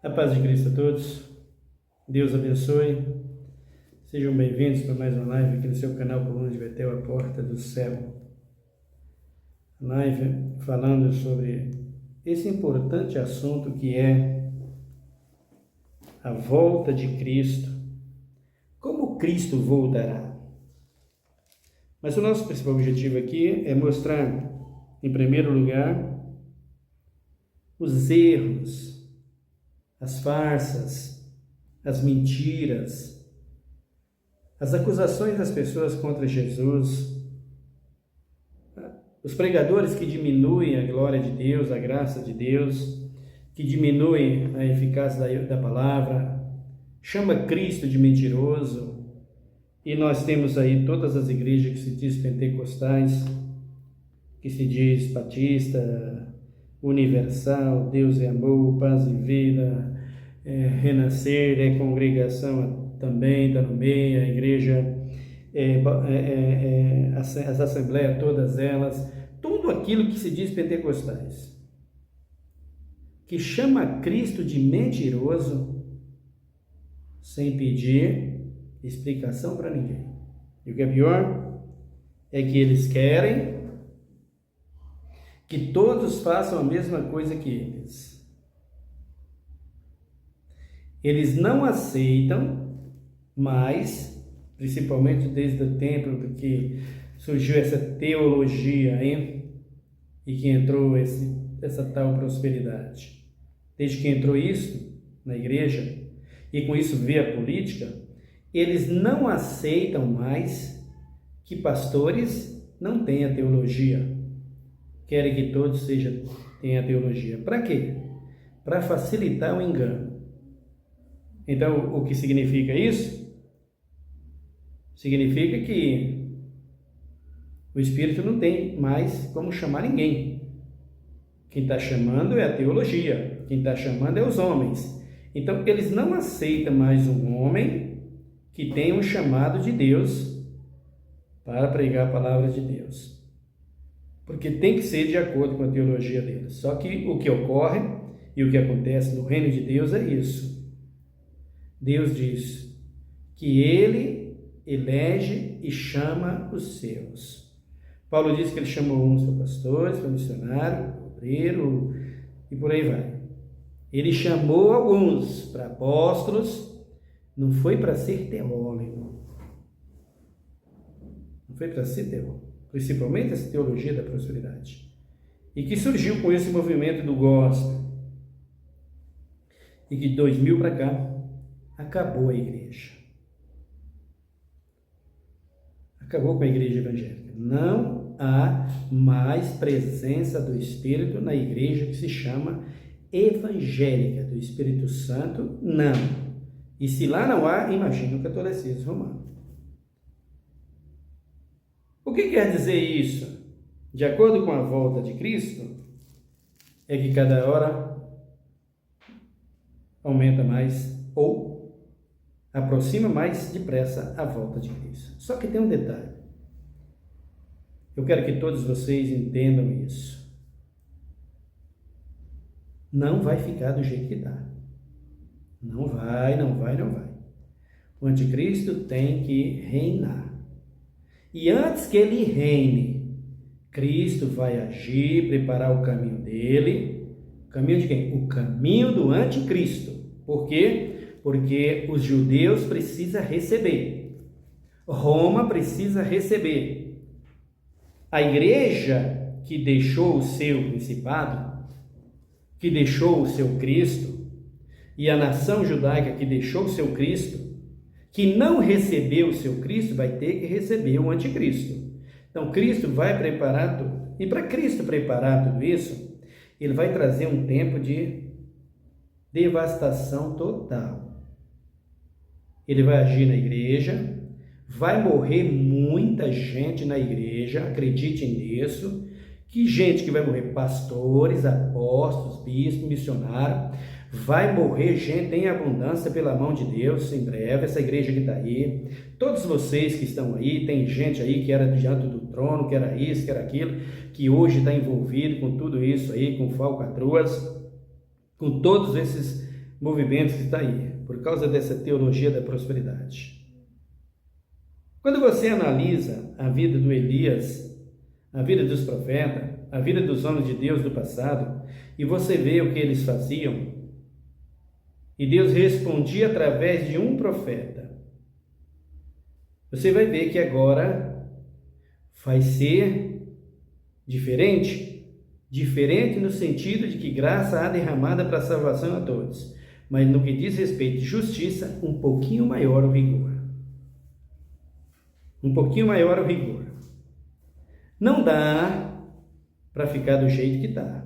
A paz de Cristo a todos, Deus abençoe, sejam bem-vindos para mais uma live aqui no seu canal Coluna de Betel, a Porta do Céu. Live falando sobre esse importante assunto que é a volta de Cristo, como Cristo voltará. Mas o nosso principal objetivo aqui é mostrar, em primeiro lugar, os erros, as farsas, as mentiras, as acusações das pessoas contra Jesus, os pregadores que diminuem a glória de Deus, a graça de Deus, que diminuem a eficácia da palavra, chama Cristo de mentiroso, e nós temos aí todas as igrejas que se diz pentecostais, que se diz batista, universal, Deus é amor, paz e vida, renascer, congregação também, está no meio, a igreja, as assembleias, todas elas, tudo aquilo que se diz pentecostais, que chama Cristo de mentiroso, sem pedir explicação para ninguém. E o que é pior é que eles querem que todos façam a mesma coisa que eles. Eles não aceitam mais, principalmente desde o tempo que surgiu essa teologia aí, e que entrou essa tal prosperidade. Desde que entrou isso na igreja, e com isso veio a política, eles não aceitam mais que pastores não tenham teologia. Querem que todos tenham teologia. Para quê? Para facilitar o engano. Então, o que significa isso? Significa que o Espírito não tem mais como chamar ninguém. Quem está chamando é a teologia. Quem está chamando é os homens. Então, eles não aceitam mais um homem que tem um chamado de Deus para pregar a palavra de Deus. Porque tem que ser de acordo com a teologia deles. Só que o que ocorre e o que acontece no reino de Deus é isso. Deus diz que Ele elege e chama os seus. Paulo diz que Ele chamou uns para pastores, para missionário, para obreiro e por aí vai. Ele chamou alguns para apóstolos, não foi para ser teólogo. Não foi para ser teólogo. Principalmente essa teologia da prosperidade, e que surgiu com esse movimento do gospel, e que de 2000 para cá acabou a igreja, acabou com a igreja evangélica. Não há mais presença do Espírito na igreja que se chama evangélica, do Espírito Santo, não. E se lá não há, imagina o catolicismo romano. O que quer dizer isso? De acordo com a volta de Cristo, é que cada hora aumenta mais ou aproxima mais depressa a volta de Cristo. Só que tem um detalhe. Eu quero que todos vocês entendam isso. Não vai ficar do jeito que está. Não vai. O anticristo tem que reinar. E antes que ele reine, Cristo vai agir, preparar o caminho dele. O caminho de quem? O caminho do anticristo. Por quê? Porque os judeus precisam receber. Roma precisa receber. A igreja que deixou o seu principado, que deixou o seu Cristo, e a nação judaica que deixou o seu Cristo, que não recebeu o seu Cristo, vai ter que receber o anticristo. Então, Cristo vai preparar tudo. E para Cristo preparar tudo isso, Ele vai trazer um tempo de devastação total. Ele vai agir na igreja, vai morrer muita gente na igreja, acreditem nisso, que gente que vai morrer, pastores, apóstolos, bispos, missionários, vai morrer gente em abundância pela mão de Deus em breve, essa igreja que está aí, todos vocês que estão aí, tem gente aí que era diante do trono, que era isso, que era aquilo, que hoje está envolvido com tudo isso aí, com falcatruas, com todos esses movimentos que está aí, por causa dessa teologia da prosperidade. Quando você analisa a vida do Elias, a vida dos profetas, a vida dos homens de Deus do passado, e você vê o que eles faziam, e Deus respondia através de um profeta, você vai ver que agora vai ser diferente. Diferente no sentido de que graça há derramada para a salvação a todos, mas no que diz respeito de justiça, um pouquinho maior o rigor. Um pouquinho maior o rigor. Não dá para ficar do jeito que está.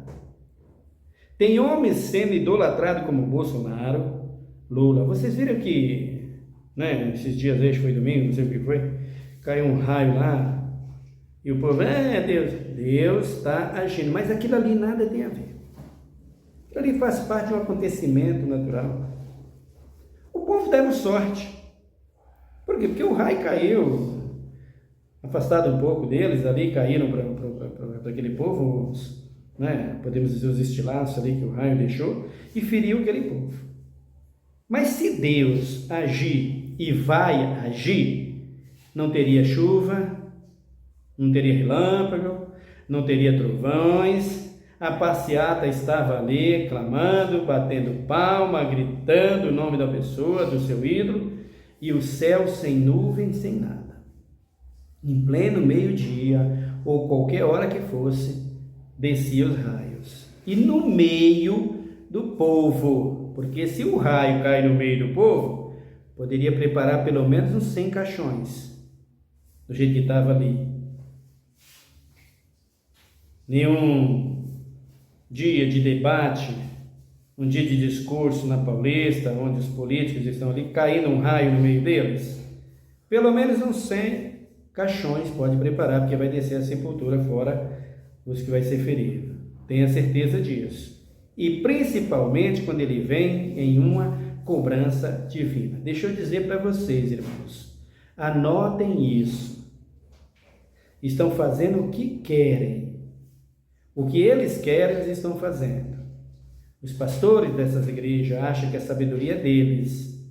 Tem homens sendo idolatrados como Bolsonaro, Lula. Vocês viram que, né, esses dias, hoje foi domingo, não sei o que foi, caiu um raio lá, e o povo, Deus está agindo, mas aquilo ali nada tem a ver. Aquilo ali faz parte de um acontecimento natural. O povo deram sorte. Por quê? Porque o raio caiu, afastado um pouco deles ali, caíram para aquele povo, né, podemos dizer os estilaços ali que o raio deixou, e feriu aquele povo. Mas se Deus agir e vai agir, não teria chuva, não teria relâmpago, não teria trovões, a passeata estava ali, clamando, batendo palma, gritando o nome da pessoa, do seu ídolo, e o céu sem nuvens, sem nada. Em pleno meio-dia, ou qualquer hora que fosse, descia os raios. E no meio do povo, porque se o raio cai no meio do povo, poderia preparar pelo menos uns 100 caixões, do jeito que estava ali. Nenhum dia de debate, um dia de discurso na Paulista, onde os políticos estão ali, caindo um raio no meio deles. Pelo menos uns 100 caixões pode preparar, porque vai descer a sepultura fora os que vai ser ferido. Tenha certeza disso. E principalmente quando ele vem em uma cobrança divina. Deixa eu dizer para vocês, irmãos, anotem isso. Estão fazendo o que querem. O que eles querem, eles estão fazendo. Os pastores dessas igrejas acham que a sabedoria é deles.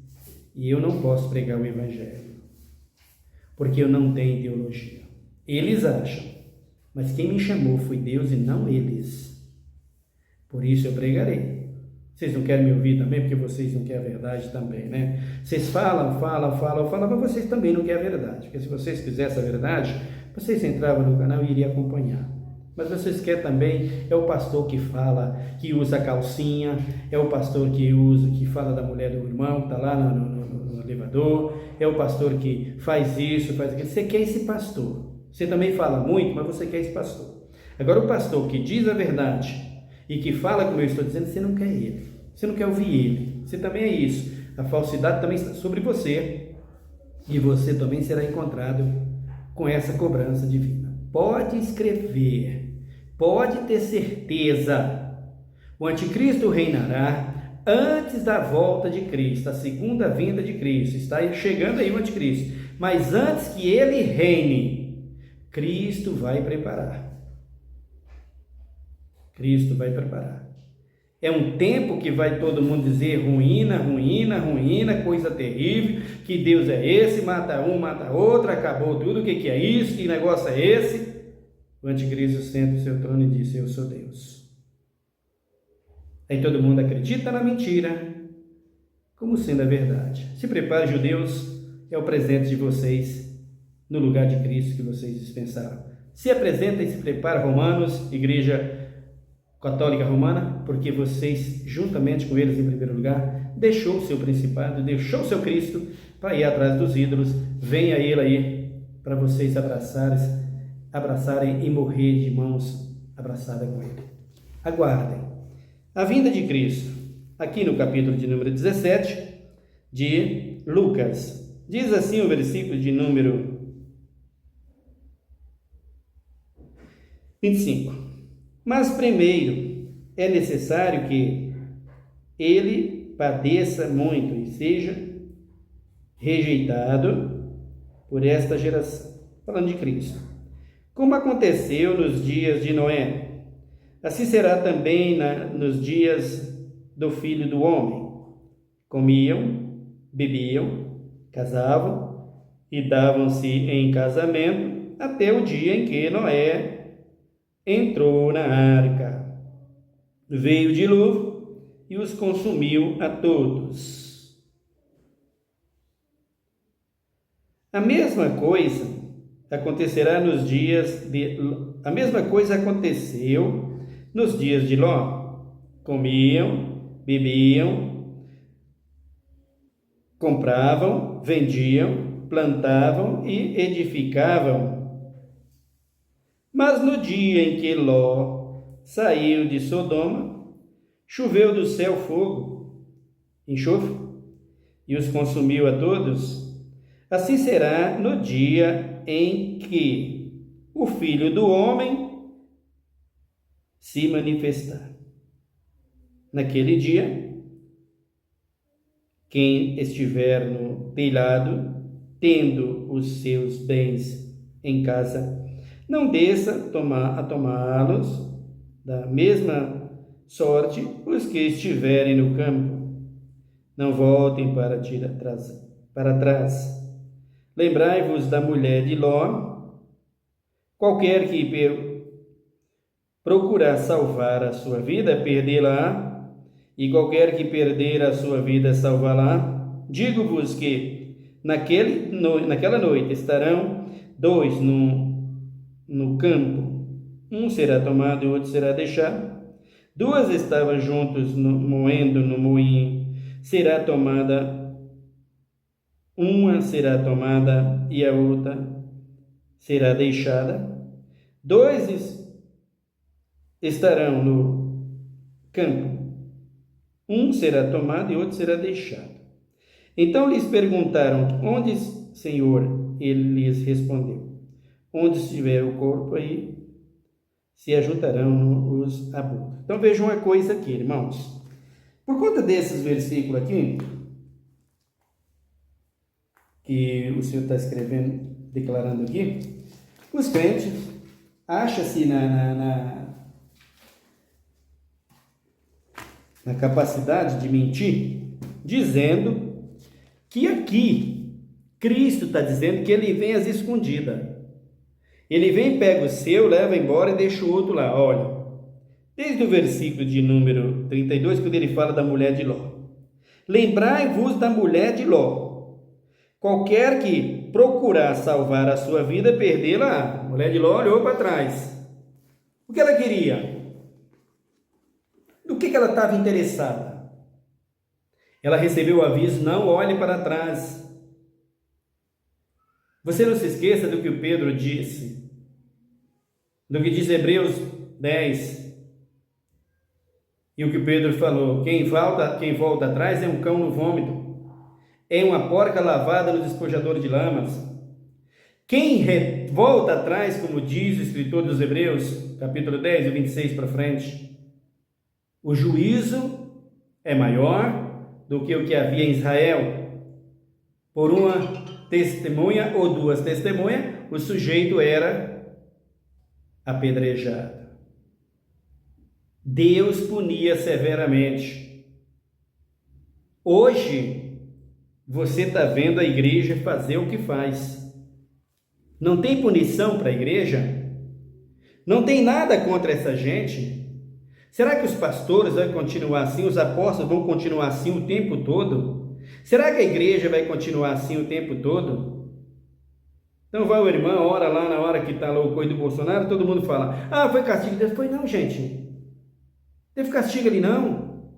E eu não posso pregar o evangelho, porque eu não tenho teologia. Eles acham, mas quem me chamou foi Deus e não eles. Por isso eu pregarei. Vocês não querem me ouvir também, porque vocês não querem a verdade também, né? Vocês falam, mas vocês também não querem a verdade. Porque se vocês quisessem a verdade, vocês entravam no canal e iriam acompanhar. Mas vocês querem também, é o pastor que fala, que usa calcinha, é o pastor que fala da mulher do irmão, que está lá no elevador, é o pastor que faz isso, faz aquilo. Você quer esse pastor. Você também fala muito, mas você quer esse pastor. Agora o pastor que diz a verdade e que fala como eu estou dizendo, você não quer ele. Você não quer ouvir ele. Você também é isso. A falsidade também está sobre você e você também será encontrado com essa cobrança divina. Pode escrever, pode ter certeza, o anticristo reinará antes da volta de Cristo, a segunda vinda de Cristo. Está chegando aí o anticristo, mas antes que ele reine, Cristo vai preparar. Cristo vai preparar. É um tempo que vai todo mundo dizer ruína, ruína, ruína, coisa terrível, que Deus é esse, mata um, mata outro, acabou tudo, o que é isso, que negócio é esse? O anticristo senta no seu trono e diz, eu sou Deus. Aí todo mundo acredita na mentira, como sendo a verdade. Se prepare, judeus, é o presente de vocês, no lugar de Cristo que vocês dispensaram. Se apresenta e se prepara, romanos, igreja católica romana, porque vocês, juntamente com eles em primeiro lugar, deixou o seu principado, deixou o seu Cristo para ir atrás dos ídolos. Venha ele aí para vocês abraçarem e morrer de mãos abraçadas com ele. Aguardem a vinda de Cristo. Aqui no capítulo de número 17 de Lucas, diz assim o versículo de número 25. Mas primeiro é necessário que ele padeça muito e seja rejeitado por esta geração. Falando de Cristo. Como aconteceu nos dias de Noé, assim será também nos dias do Filho do Homem. comiam, bebiam, casavam e davam-se em casamento até o dia em que Noé entrou na arca. Veio o dilúvio e os consumiu a todos. A mesma coisa aconteceu nos dias de Ló. Comiam, bebiam, compravam, vendiam, plantavam e edificavam. Mas no dia em que Ló saiu de Sodoma, choveu do céu fogo, enxofre, e os consumiu a todos. Assim será no dia em que o Filho do Homem se manifestar. Naquele dia, quem estiver no telhado, tendo os seus bens em casa, não desça a tomá-los. Da mesma sorte, os que estiverem no campo, não voltem para trás. Lembrai-vos da mulher de Ló. Qualquer que procurar salvar a sua vida, perdê-la, e qualquer que perder a sua vida, salvá-la. Digo-vos que naquela noite estarão dois no campo, um será tomado e o outro será deixado. Duas estavam juntos moendo no moinho, uma será tomada e a outra será deixada. Dois estarão no campo, um será tomado e outro será deixado. Então lhes perguntaram: onde, Senhor? Ele lhes respondeu: onde estiver o corpo, aí se ajuntarão os abutres. Então vejam uma coisa aqui, irmãos. Por conta desses versículos aqui, que o Senhor está escrevendo, declarando aqui, os crentes acham-se na capacidade de mentir, dizendo que aqui Cristo está dizendo que ele vem às escondidas. Ele vem, pega o seu, leva embora e deixa o outro lá. Olha, desde o versículo de número 32, quando ele fala da mulher de Ló. Lembrai-vos da mulher de Ló. Qualquer que procurar salvar a sua vida, perdê-la. A mulher de Ló olhou para trás. O que ela queria? Do que ela estava interessada? Ela recebeu o aviso: não olhe para trás. Você não se esqueça do que o Pedro disse, do que diz Hebreus 10. E o que Pedro falou: quem volta atrás é um cão no vômito, é uma porca lavada no despojador de lamas. Quem volta atrás, como diz o escritor dos Hebreus, capítulo 10, 26 para frente, o juízo é maior do que o que havia em Israel. Por uma testemunha ou duas testemunhas, o sujeito era apedrejado. Deus punia severamente. Hoje, você está vendo a igreja fazer o que faz. Não tem punição para a igreja? Não tem nada contra essa gente? Será que os pastores vão continuar assim? Os apóstolos vão continuar assim o tempo todo? Será que a igreja vai continuar assim o tempo todo? Então vai o irmão, ora lá na hora que está lá o coisa do Bolsonaro, todo mundo fala: ah, foi castigo de Deus. Foi não, gente. Teve castigo ali não.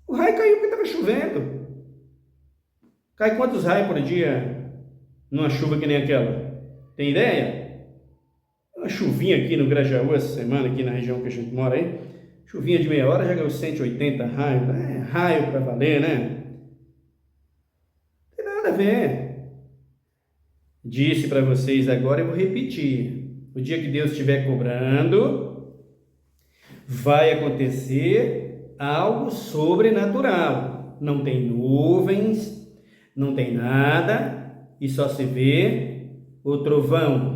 O raio caiu porque estava chovendo. Cai quantos raios por dia numa chuva que nem aquela? Tem ideia? Uma chuvinha aqui no Grajaú essa semana, aqui na região que a gente mora aí. Chuvinha de meia hora já ganhou 180 raios. É raio para valer, né? Não tem nada a ver. Disse para vocês agora, eu vou repetir. O dia que Deus estiver cobrando, vai acontecer algo sobrenatural. Não tem nuvens, não tem nada, e só se vê o trovão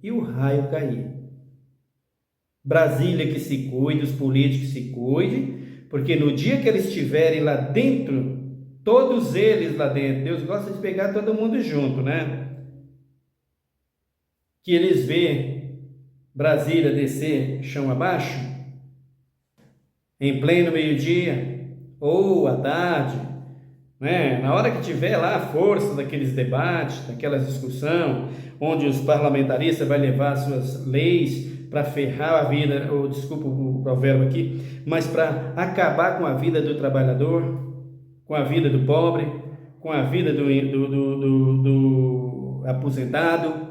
e o raio cair. Brasília que se cuide, os políticos que se cuidem, Porque no dia que eles estiverem lá dentro, todos eles lá dentro, Deus gosta de pegar todo mundo junto, né? Que eles vê Brasília descer chão abaixo, em pleno meio-dia, ou à tarde, né? Na hora que tiver lá a força daqueles debates, daquelas discussão, onde os parlamentaristas vão levar suas leis para ferrar a vida, ou desculpa o provérbio aqui, mas para acabar com a vida do trabalhador, com a vida do pobre, com a vida do aposentado.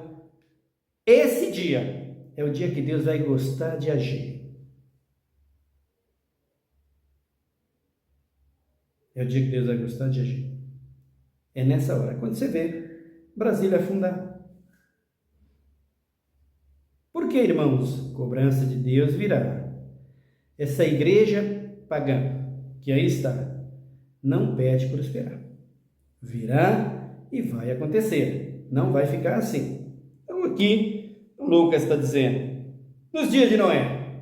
Esse dia é o dia que Deus vai gostar de agir. É o dia que Deus vai gostar de agir. É nessa hora, quando você vê Brasília afundar. Por que, irmãos? Cobrança de Deus virá. Essa igreja pagã, que aí está, não pede prosperar. Virá e vai acontecer. Não vai ficar assim. Então aqui, o Lucas está dizendo, nos dias de Noé,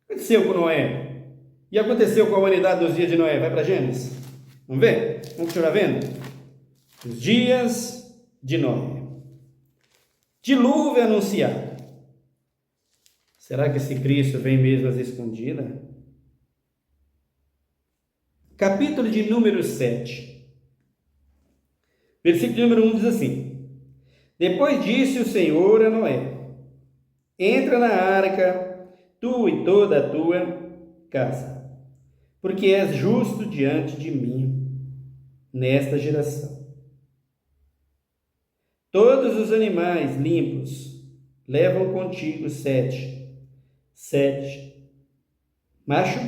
aconteceu com Noé, e aconteceu com a humanidade nos dias de Noé. Vai para Gênesis. Vamos ver? Vamos continuar vendo? Os dias de Noé. Dilúvio anunciado. Será que esse Cristo vem mesmo às escondidas? Capítulo de número 7. Versículo número 1 diz assim: Depois disse o Senhor a Noé: Entra na arca, tu e toda a tua casa, porque és justo diante de mim nesta geração. Todos os animais limpos levam contigo sete macho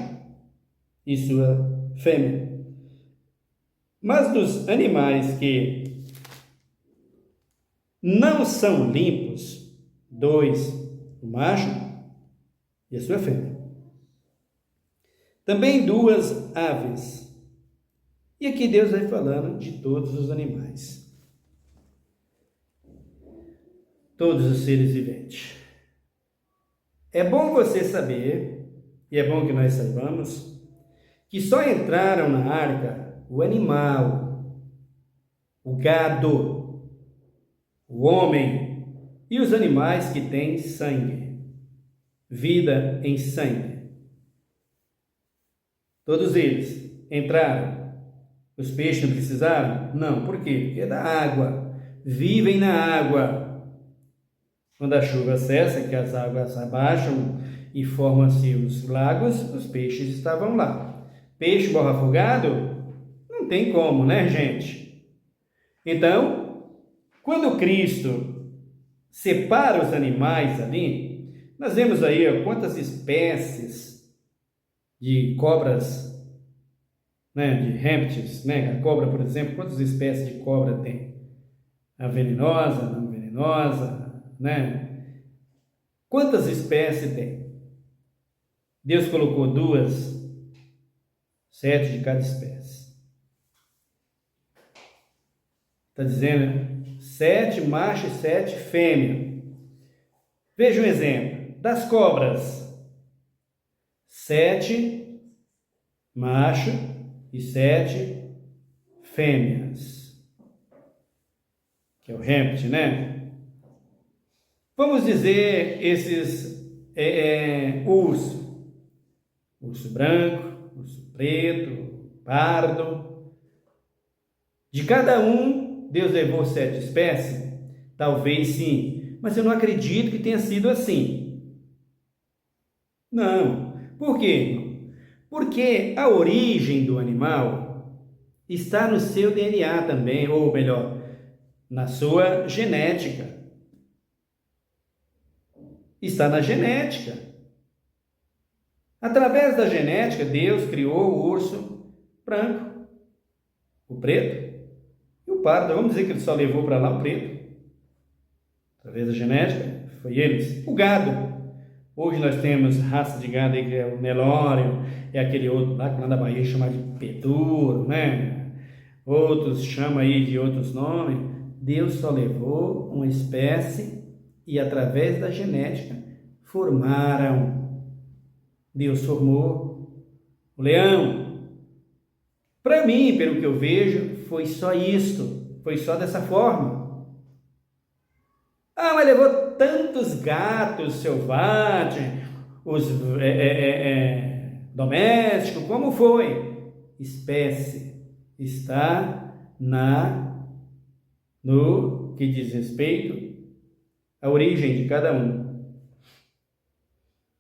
e sua fêmea. Mas dos animais que não são limpos, 2, o macho e a sua fêmea. Também 2 aves. E aqui Deus vai falando de todos os animais. Todos os seres viventes. É bom você saber, e é bom que nós saibamos, que só entraram na arca o animal, o gado, o homem e os animais que têm sangue, vida em sangue. Todos eles entraram. Os peixes não precisaram? Não. Por quê? Porque é da água. Vivem na água. Quando a chuva cessa, que as águas abaixam e formam-se os lagos, os peixes estavam lá. Peixe morre afogado? Não tem como, né, gente? Então, quando Cristo separa os animais ali, nós vemos aí quantas espécies de cobras, né, de répteis, né? A cobra, por exemplo, quantas espécies de cobra tem? A venenosa, a não venenosa, né? Quantas espécies tem? Deus colocou 2, 7 de cada espécie. Está dizendo 7 macho e 7 fêmea. Veja um exemplo. Das cobras, 7 macho e 7 fêmeas. Que é o réptil, né? Vamos dizer esses urso branco, urso preto, pardo. De cada um, Deus levou 7 espécies? Talvez sim, mas eu não acredito que tenha sido assim. Não. Por quê? Porque a origem do animal está no seu DNA também, ou melhor, na sua genética. Está na genética. Através da genética, Deus criou o urso branco, o preto e o pardo. Vamos dizer que ele só levou para lá o preto. Através da genética, foi eles. O gado. Hoje nós temos raça de gado aí, que é o Nelore, é aquele outro lá que lá na Bahia chama de Peturo, né? Outros chamam aí de outros nomes. Deus só levou uma espécie e através da genética formaram. Deus formou o leão. Para mim, pelo que eu vejo, foi só isto, foi só dessa forma. Ah, mas levou tantos gatos selvagens, os domésticos, como foi? Espécie está no que diz respeito à origem de cada um,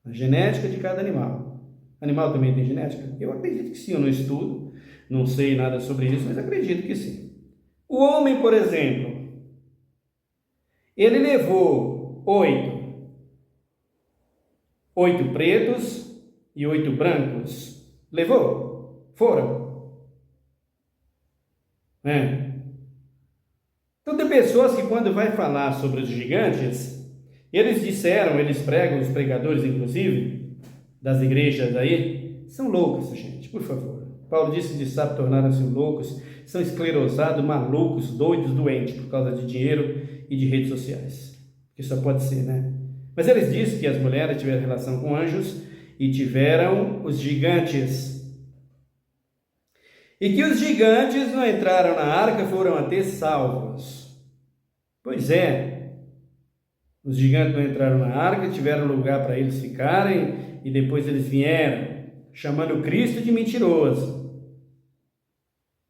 a genética de cada animal. Animal também tem genética? Eu acredito que sim, eu não estudo, não sei nada sobre isso, mas acredito que sim. O homem, por exemplo, ele levou 8 pretos e 8 brancos. Levou? Foram. Então tem pessoas que quando vai falar sobre os gigantes, eles pregam, os pregadores inclusive, das igrejas aí, são loucos, gente, por favor. Paulo disse que de sábado tornaram-se loucos, são esclerosados, malucos, doidos, doentes por causa de dinheiro e de redes sociais. Que só pode ser, né? Mas eles dizem que as mulheres tiveram relação com anjos e tiveram os gigantes. E que os gigantes não entraram na arca, foram até salvos. Pois é, os gigantes não entraram na arca, tiveram lugar para eles ficarem, e depois eles vieram, chamando Cristo de mentiroso.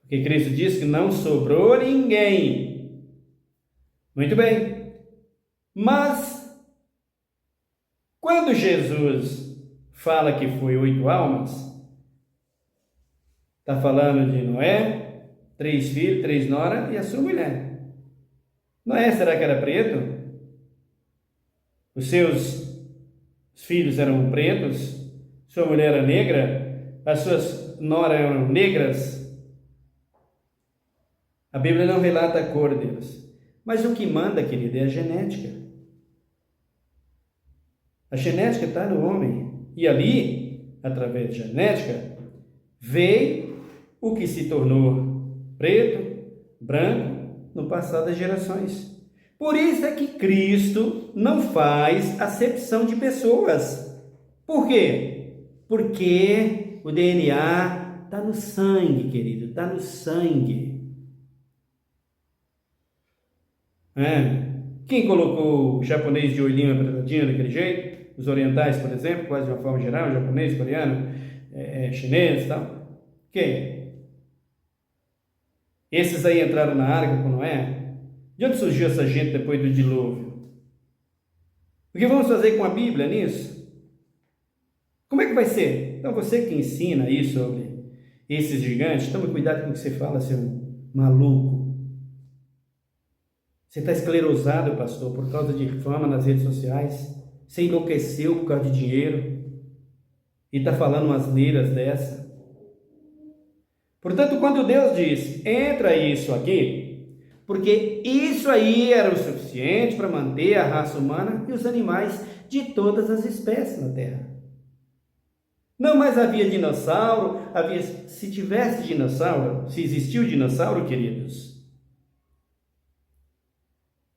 Porque Cristo disse que não sobrou ninguém. Muito bem. Mas, quando Jesus fala que foi 8 almas, está falando de Noé, 3 filhos, 3 noras e a sua mulher. Noé, será que era preto? Os seus filhos eram pretos? Sua mulher era negra? As suas noras eram negras? A Bíblia não relata a cor deles. Mas o que manda, querido, é a genética. A genética está no homem. E ali, através da genética, veio o que se tornou preto, branco, no passado das gerações. Por isso é que Cristo não faz acepção de pessoas. Por quê? Porque o DNA está no sangue, querido, está no sangue. Quem colocou o japonês de olhinho apertadinho daquele jeito? Os orientais, por exemplo, quase de uma forma geral, japonês, coreano, chinês e tal. Quem? Esses aí entraram na arca com Noé? De onde surgiu essa gente depois do dilúvio? O que vamos fazer com a Bíblia nisso? Como é que vai ser? Então você que ensina aí sobre esses gigantes, tome cuidado com o que você fala, seu maluco. Você está esclerosado, pastor, por causa de fama nas redes sociais. Você enlouqueceu por causa de dinheiro e está falando umas neiras dessa. Portanto, quando Deus diz, entra isso aqui, porque isso aí era o suficiente para manter a raça humana e os animais de todas as espécies na Terra. Não mais havia dinossauro, se tivesse dinossauro, se existiu dinossauro, queridos,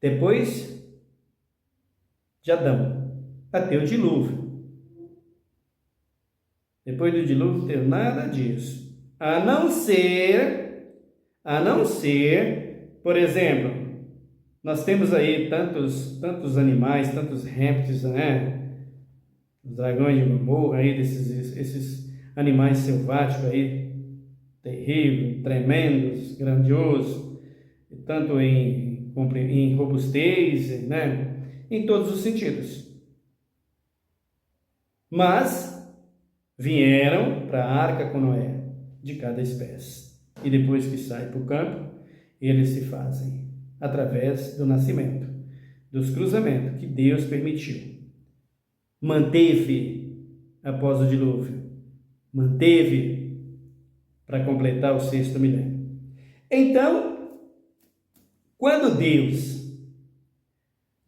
depois de Adão, até o dilúvio. Depois do dilúvio não teve nada disso. A não ser, por exemplo, nós temos aí tantos animais, tantos répteis, né? Os dragões de Gomorra aí, esses animais selváticos aí, terríveis, tremendos, grandiosos, tanto em robustez, né? Em todos os sentidos. Mas vieram para a arca com Noé, de cada espécie. E depois que sai para o campo, eles se fazem através do nascimento, dos cruzamentos que Deus permitiu. Manteve após o dilúvio, manteve para completar o 6º milênio. Então, quando Deus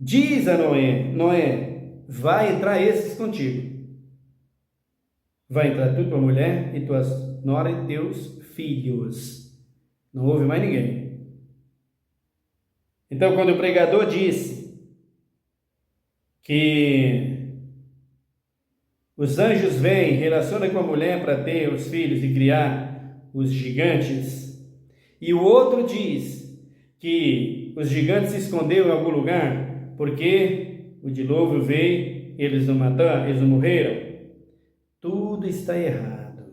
diz a Noé, vai entrar esses contigo, vai entrar tu, tua mulher e tuas nora e teus filhos. Não houve mais ninguém. Então, quando o pregador disse que Os anjos vêm, relaciona com a mulher para ter os filhos e criar os gigantes. E o outro diz que os gigantes se esconderam em algum lugar porque o dilúvio veio, eles não mataram, eles não morreram. Tudo está errado.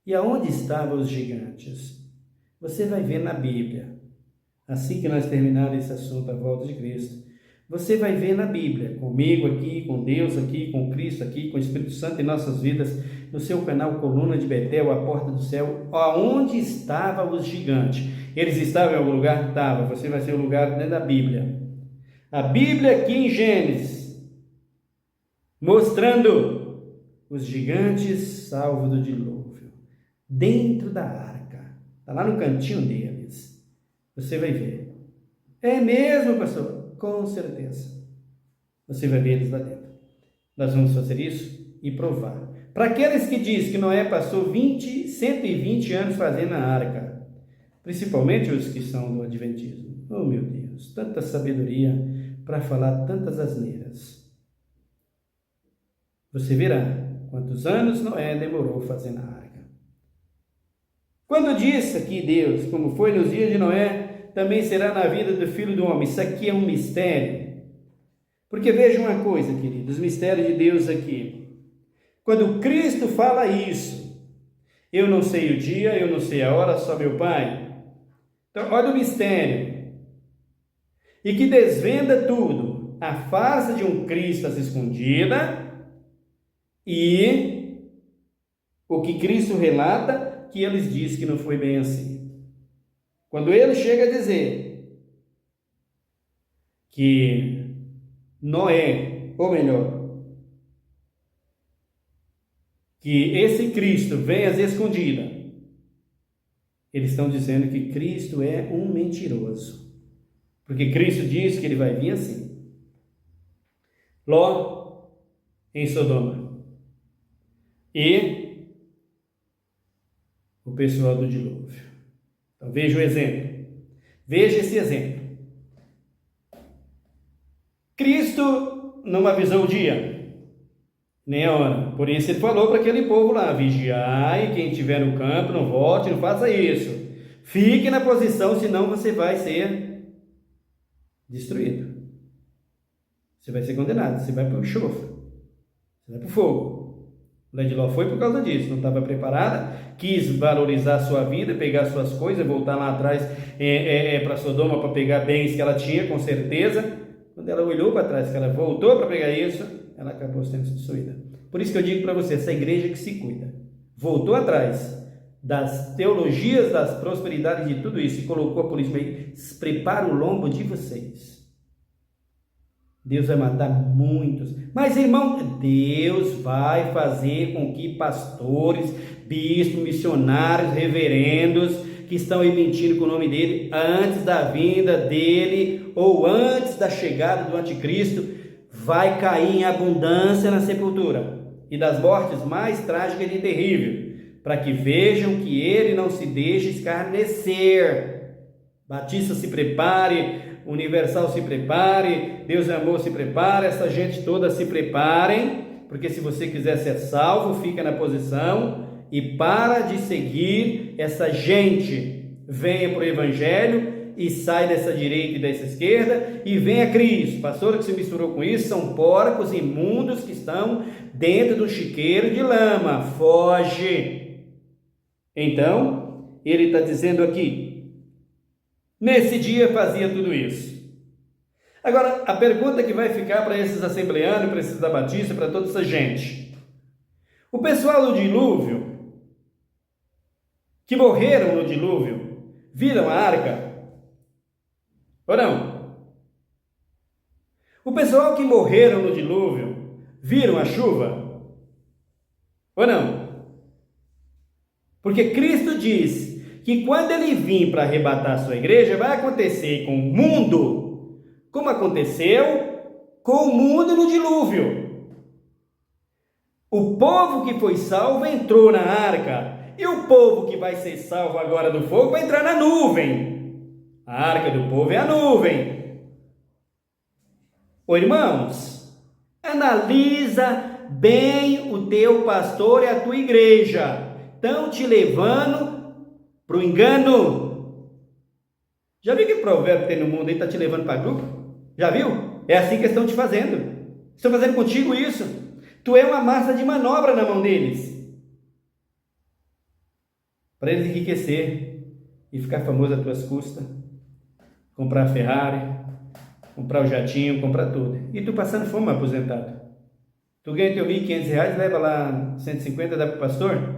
E aonde estavam os gigantes? Você vai ver na Bíblia. Assim que nós terminarmos esse assunto, a volta de Cristo, você vai ver na Bíblia, comigo aqui, com Deus aqui, com Cristo aqui, com o Espírito Santo em nossas vidas, no seu canal Coluna de Betel, a porta do céu, aonde estavam os gigantes? Eles estavam em algum lugar? Estava. Você vai ser o lugar dentro da Bíblia. A Bíblia aqui em Gênesis, mostrando os gigantes salvos do dilúvio, dentro da arca, está lá no cantinho deles. Você vai ver. É mesmo, pastor? Com certeza. Você vai ver eles lá dentro. Nós vamos fazer isso e provar. Para aqueles que dizem que Noé passou 120 anos fazendo a arca, principalmente os que são do Adventismo. Oh, meu Deus, tanta sabedoria para falar tantas asneiras. Você verá quantos anos Noé demorou fazendo a arca. Quando disse aqui Deus, como foi nos dias de Noé, também será na vida do Filho do Homem. Isso aqui é um mistério. Porque veja uma coisa, queridos, os mistérios de Deus aqui. Quando Cristo fala isso, eu não sei o dia, eu não sei a hora, só meu Pai. Então, olha o mistério. E que desvenda tudo. A farsa de um Cristo escondida e o que Cristo relata, que eles dizem que não foi bem assim. Quando ele chega a dizer que Noé, ou melhor, que esse Cristo vem às escondidas, eles estão dizendo que Cristo é um mentiroso. Porque Cristo diz que ele vai vir assim. Ló em Sodoma. E o pessoal do dilúvio. Então veja o exemplo. Veja esse exemplo. Cristo não avisou o dia, nem a hora. Por isso ele falou para aquele povo lá: vigiai, quem estiver no campo, não volte, não faça isso. Fique na posição, senão você vai ser destruído. Você vai ser condenado, você vai para o enxofre, você vai para o fogo. Lady Ló foi por causa disso, não estava preparada, quis valorizar a sua vida, pegar suas coisas, voltar lá atrás para Sodoma para pegar bens que ela tinha, com certeza. Quando ela olhou para trás, que ela voltou para pegar isso, ela acabou sendo destruída. Por isso que eu digo para você, essa igreja que se cuida, voltou atrás das teologias, das prosperidades de tudo isso e colocou a polícia aí, prepara o lombo de vocês. Deus vai matar muitos. Mas, irmão, Deus vai fazer com que pastores, bispos, missionários, reverendos, que estão aí mentindo com o nome dele, antes da vinda dele, ou antes da chegada do anticristo, vai cair em abundância na sepultura, e das mortes mais trágicas e terríveis, para que vejam que ele não se deixe escarnecer. Batista se prepare, Universal se prepare, Deus é Amor se prepare, essa gente toda se preparem, porque se você quiser ser salvo, fica na posição e para de seguir essa gente. Venha para o Evangelho e sai dessa direita e dessa esquerda e venha a Cristo. Pastor que se misturou com isso são porcos imundos que estão dentro do chiqueiro de lama. Foge. Então, ele está dizendo aqui, nesse dia fazia tudo isso. Agora, a pergunta que vai ficar para esses assembleanos, para esses da Batista, para toda essa gente. O pessoal do dilúvio, que morreram no dilúvio, viram a arca? Ou não? O pessoal que morreram no dilúvio, viram a chuva? Ou não? Porque Cristo diz que quando ele vir para arrebatar a sua igreja, vai acontecer com o mundo, como aconteceu com o mundo no dilúvio. O povo que foi salvo entrou na arca, e o povo que vai ser salvo agora do fogo vai entrar na nuvem. A arca do povo é a nuvem. Ô irmãos, analisa bem o teu pastor e a tua igreja. Estão te levando para o engano. Já viu que provérbio tem no mundo aí, está te levando para grupo? Já viu? É assim que estão te fazendo. Estão fazendo contigo isso. Tu é uma massa de manobra na mão deles. Para eles enriquecer e ficar famoso às tuas custas. Comprar a Ferrari, comprar o jatinho, comprar tudo. E tu passando fome, aposentado. Tu ganha teu R$ 1.500, leva lá 150, dá para o pastor,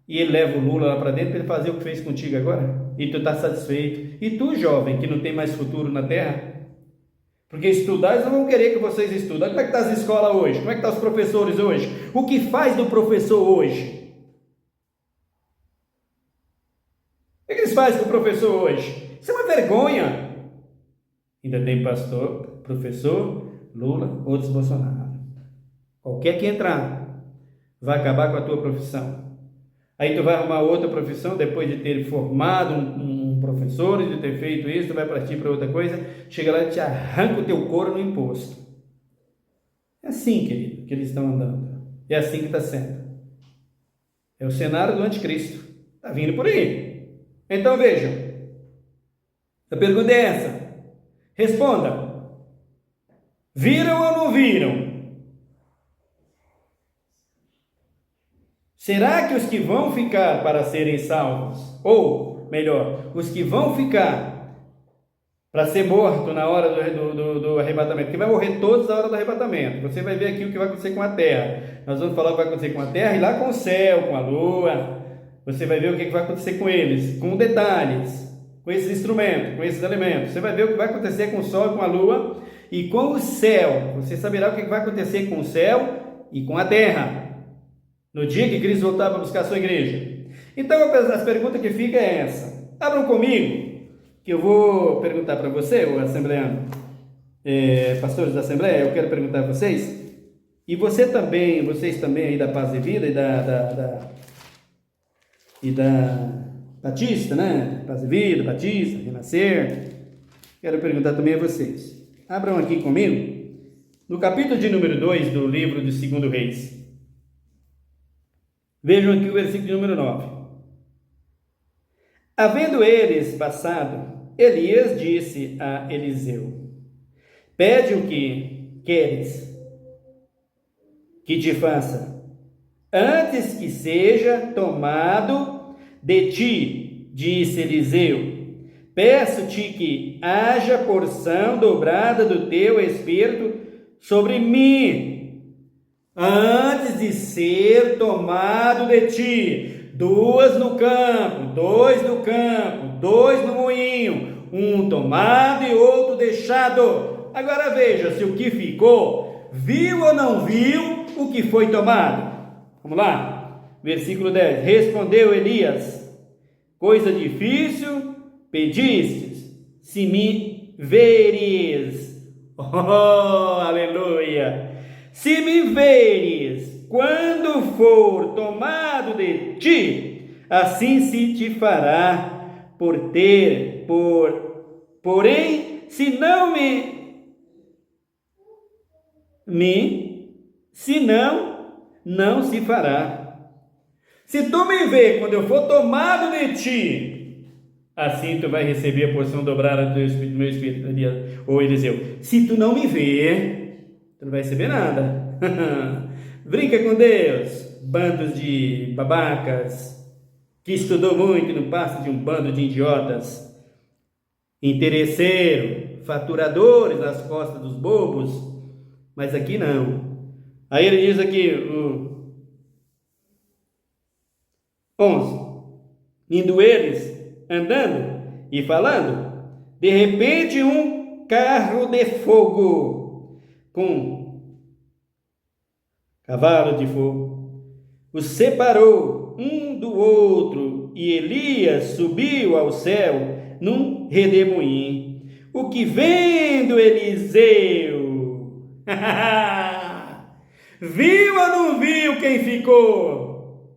e ele leva o Lula lá para dentro para ele fazer o que fez contigo agora. E tu está satisfeito. E tu, jovem, que não tem mais futuro na terra, porque estudar, eles não vão querer que vocês estudem. Como é que está as escolas hoje? Como é que estão os professores hoje? O que faz do professor hoje? O que eles fazem com o professor hoje? Isso é uma vergonha. Ainda tem pastor, professor, Lula, outros Bolsonaro. Qualquer que entrar, vai acabar com a tua profissão. Aí tu vai arrumar outra profissão, depois de ter formado um professor, e de ter feito isso, tu vai partir para outra coisa, chega lá e te arranca o teu couro no imposto. É assim, querido, que eles estão andando. É assim que está sendo. É o cenário do anticristo. Está vindo por aí. Então vejam. A pergunta é essa. Responda. Viram ou não viram? Será que os que vão ficar para serem salvos, ou melhor, os que vão ficar para ser morto na hora do arrebatamento, que vai morrer todos na hora do arrebatamento, você vai ver aqui o que vai acontecer com a terra, nós vamos falar o que vai acontecer com a terra e lá com o céu, com a lua, você vai ver o que vai acontecer com eles, com detalhes, com esses instrumentos, com esses elementos, você vai ver o que vai acontecer com o sol e com a lua e com o céu, você saberá o que vai acontecer com o céu e com a terra, no dia que Cristo voltar para buscar a sua igreja. Então, a pergunta que fica é essa. Abram comigo, que eu vou perguntar para você, o assembleano, pastores da Assembleia, eu quero perguntar a vocês, e vocês também aí da Paz e Vida e da Batista, né? Paz e Vida, Batista, Renascer. Quero perguntar também a vocês. Abram aqui comigo, no capítulo de número 2 do livro de 2 Reis. Vejam aqui o versículo de número 9. Havendo eles passado, Elias disse a Eliseu: pede o que queres que te faça, antes que seja tomado de ti, disse Eliseu. Peço-te que haja porção dobrada do teu espírito sobre mim, antes de ser tomado de ti. 2 no campo, 2 no campo, 2 no moinho, um tomado e outro deixado. Agora veja se o que ficou, viu ou não viu o que foi tomado. Vamos lá, versículo 10. Respondeu Elias: coisa difícil pedistes, se me veres. Oh, aleluia! Se me veres, quando for tomado de ti, assim se te fará porém, se não não se fará. Se tu me ver quando eu for tomado de ti, assim tu vai receber a porção dobrada do meu espírito, ou Eliseu. Se tu não me ver, tu não vai receber nada. Brinca com Deus, bandos de babacas, que estudou muito e não passa de um bando de idiotas, interesseiro, faturadores nas costas dos bobos, mas aqui não. Aí ele diz aqui, 11, indo eles, andando e falando, de repente um carro de fogo, com cavalo de fogo, os separou um do outro, e Elias subiu ao céu num redemoinho. O que vendo Eliseu, viu ou não viu quem ficou?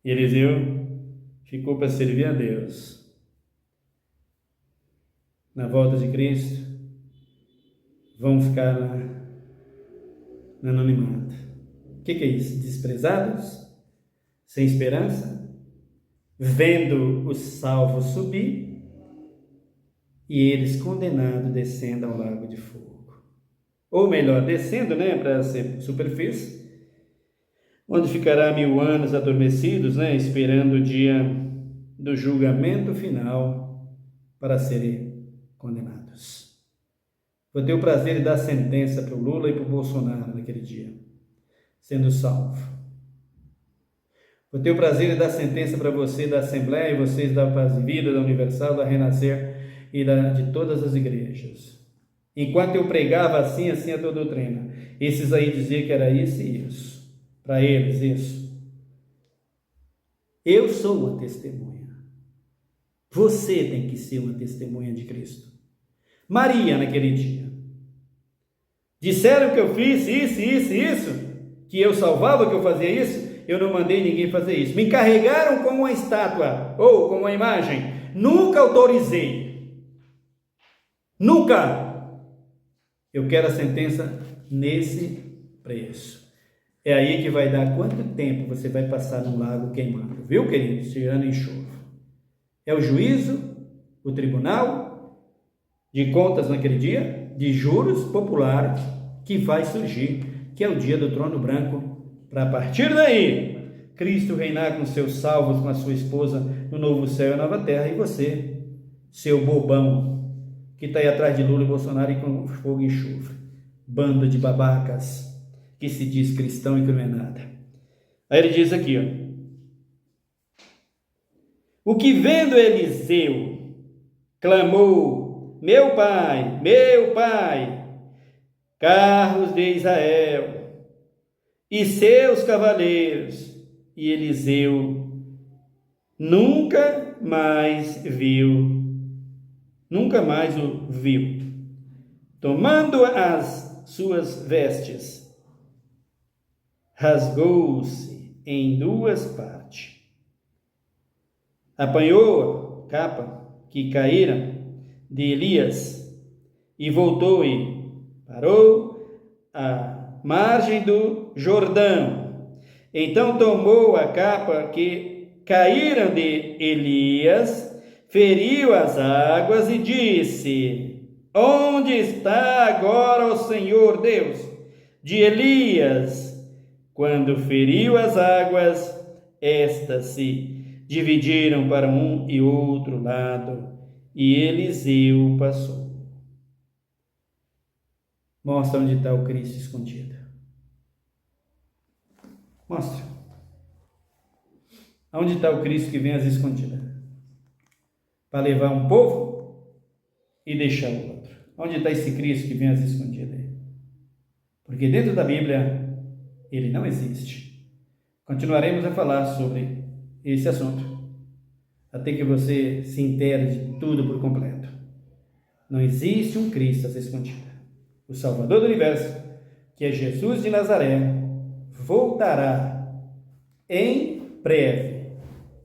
Eliseu ficou para servir a Deus. Na volta de Cristo, vão ficar lá no anonimato. O que é isso? Desprezados, sem esperança, vendo os salvos subir e eles condenados descendo ao lago de fogo. Ou melhor, descendo, para a superfície, onde ficará 1000 anos adormecidos, esperando o dia do julgamento final para serem condenados. Vou ter o prazer de dar sentença para o Lula e para o Bolsonaro naquele dia, sendo salvo. Vou ter o prazer de dar sentença para você da Assembleia e vocês da Paz e Vida, da Universal, da Renascer e de todas as igrejas. Enquanto eu pregava assim a tua doutrina, esses aí diziam que era isso e isso. Para eles, isso. Eu sou uma testemunha. Você tem que ser uma testemunha de Cristo. Maria, naquele dia. Disseram que eu fiz isso, que eu salvava, que eu fazia isso. Eu não mandei ninguém fazer isso. Me encarregaram como uma estátua ou como uma imagem. Nunca autorizei. Nunca. Eu quero a sentença nesse preço. É aí que vai dar quanto tempo você vai passar no lago queimando. Viu, querido? Tirando enxofre. É o juízo, o tribunal de contas naquele dia, de juros populares, que vai surgir, que é o dia do trono branco, para a partir daí, Cristo reinar com seus salvos, com a sua esposa, no novo céu e nova terra, e você, seu bobão, que está aí atrás de Lula e Bolsonaro e com fogo e enxofre, banda de babacas, que se diz cristão e que não é nada. Aí ele diz aqui, o que vendo Eliseu, clamou, meu pai, carros de Israel e seus cavaleiros, e Eliseu nunca mais o viu. Tomando as suas vestes, rasgou-se em 2 partes. Apanhou a capa que caíra de Elias e voltou e parou à margem do Jordão. Então tomou a capa que caíram de Elias, feriu as águas e disse: onde está agora o Senhor Deus de Elias? Quando feriu as águas, estas se dividiram para um e outro lado, e Eliseu passou. Mostra onde está o Cristo escondido. Mostra. Onde está o Cristo que vem às escondidas? Para levar um povo e deixar o outro. Onde está esse Cristo que vem às escondidas? Porque dentro da Bíblia, ele não existe. Continuaremos a falar sobre esse assunto, até que você se intere de tudo por completo. Não existe um Cristo a ser escondido. O Salvador do Universo, que é Jesus de Nazaré, voltará em breve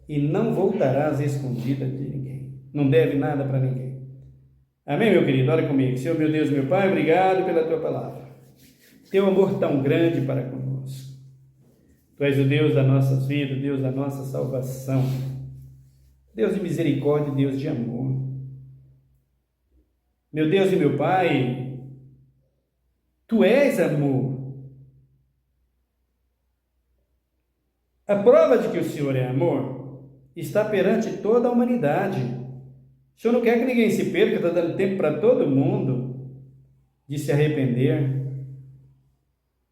e não voltará às escondidas de ninguém. Não deve nada para ninguém. Amém, meu querido? Olha comigo. Senhor, meu Deus, meu Pai, obrigado pela Tua palavra. Teu amor tão grande para conosco. Tu és o Deus das nossas vidas, Deus da nossa salvação. Deus de misericórdia, Deus de amor. Meu Deus e meu Pai, Tu és amor. A prova de que o Senhor é amor está perante toda a humanidade. O Senhor não quer que ninguém se perca, está dando tempo para todo mundo de se arrepender.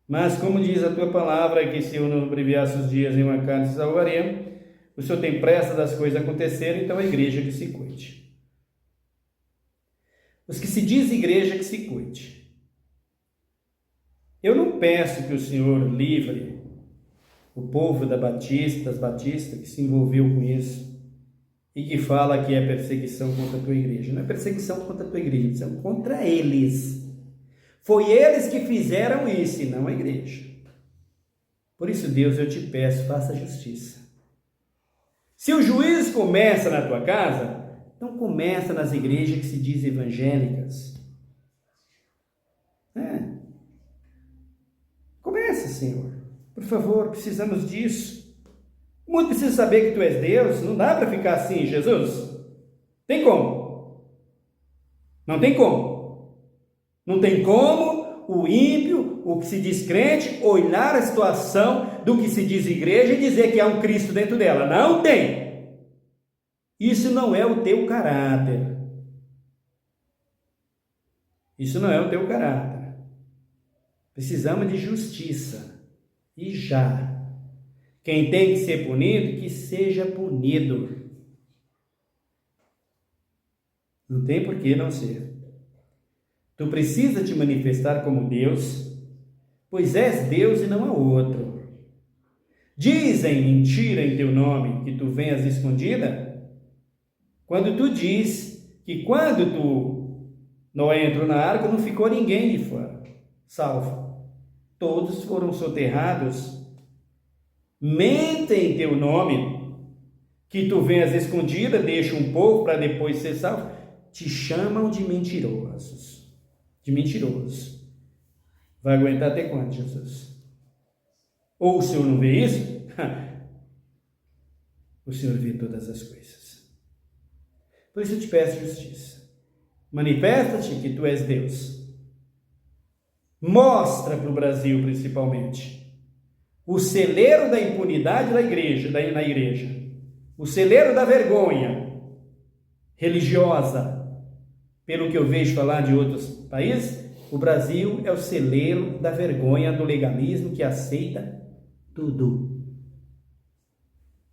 Mas, como diz a Tua palavra, que se eu não abreviasse os dias em uma carne se salvaria, o Senhor tem pressa das coisas acontecerem, então a igreja que se cuide. Os que se diz igreja que se cuide. Eu não peço que o Senhor livre o povo das batistas que se envolveu com isso e que fala que é perseguição contra a tua igreja. Não é perseguição contra a tua igreja, é contra eles. Foi eles que fizeram isso e não a igreja. Por isso, Deus, eu te peço, faça justiça. Se o juízo começa na tua casa, não começa nas igrejas que se dizem evangélicas. Senhor. Por favor, precisamos disso. O mundo precisa saber que Tu és Deus. Não dá para ficar assim, Jesus. Tem como? Não tem como. Não tem como o ímpio, o que se diz crente, olhar a situação do que se diz igreja e dizer que há um Cristo dentro dela. Não tem. Isso não é o teu caráter. Isso não é o teu caráter. Precisamos de justiça. E já. Quem tem que ser punido, que seja punido. Não tem por que não ser. Tu precisa te manifestar como Deus, pois és Deus e não há outro. Dizem mentira em teu nome, que tu venhas escondida? Quando tu diz que quando Noé entrou na arca, não ficou ninguém de fora, salvo. Todos foram soterrados. Mentem em teu nome, que tu venhas escondida, deixa um povo para depois ser salvo. Te chamam de mentirosos. De mentiroso. Vai aguentar até quando, Jesus? Ou o Senhor não vê isso? O Senhor vê todas as coisas. Por isso eu te peço justiça. Manifesta-te que tu és Deus. Mostra para o Brasil, principalmente, o celeiro da impunidade na igreja. O celeiro da vergonha religiosa. Pelo que eu vejo falar de outros países, o Brasil é o celeiro da vergonha do legalismo que aceita tudo.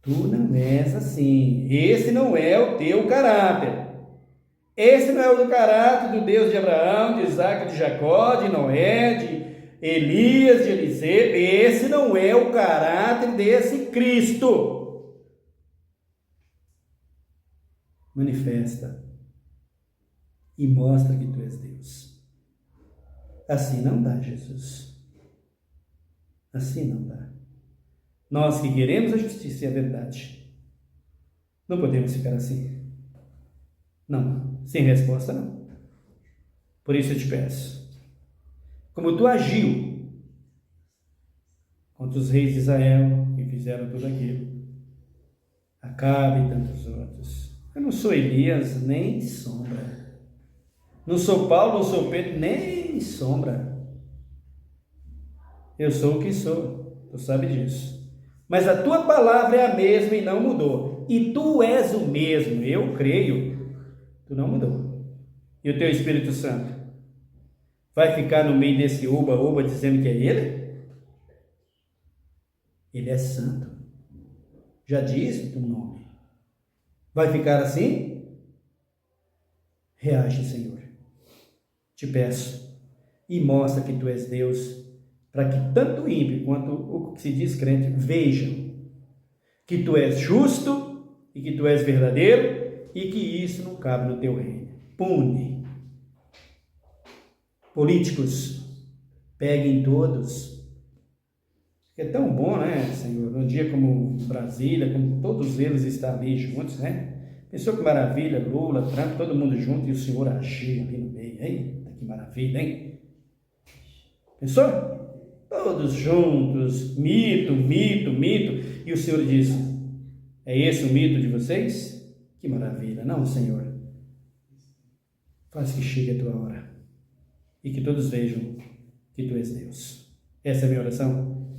Tu não és assim. Esse não é o teu caráter. Esse não é o do caráter do Deus de Abraão, de Isaac, de Jacó, de Noé, de Elias, de Eliseu. Esse não é o caráter desse Cristo. Manifesta e mostra que tu és Deus. Assim não dá, Jesus. Assim não dá. Nós que queremos a justiça e a verdade, não podemos ficar assim. Não, sem resposta não. Por isso eu te peço, como tu agiu contra os reis de Israel, que fizeram tudo aquilo, Acabe e tantos outros. Eu não sou Elias, nem sombra. Não sou Paulo, não sou Pedro, nem sombra. Eu sou o que sou, tu sabe disso. Mas a tua palavra é a mesma e não mudou. E tu és o mesmo, eu creio, tu não mudou. E o teu Espírito Santo vai ficar no meio desse oba-oba dizendo que é ele? Ele é santo. Já disse o nome. Vai ficar assim? Reage, Senhor. Te peço, e mostra que tu és Deus, para que tanto o ímpio quanto o que se diz crente vejam que tu és justo e que tu és verdadeiro e que isso não cabe no teu reino. Pune. Políticos, peguem todos. É tão bom, né, Senhor? Num dia como Brasília, como todos eles estão ali juntos, né? Pensou que maravilha, Lula, Trump, todo mundo junto e o Senhor agir ali no meio. Eita, que maravilha, hein? Pensou? Todos juntos, mito. E o Senhor disse, é esse o mito de vocês? Que maravilha. Não, Senhor. Faz que chegue a tua hora e que todos vejam que tu és Deus. Essa é a minha oração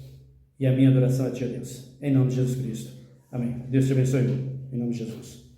e a minha adoração a ti, ó Deus. Em nome de Jesus Cristo. Amém. Deus te abençoe. Em nome de Jesus.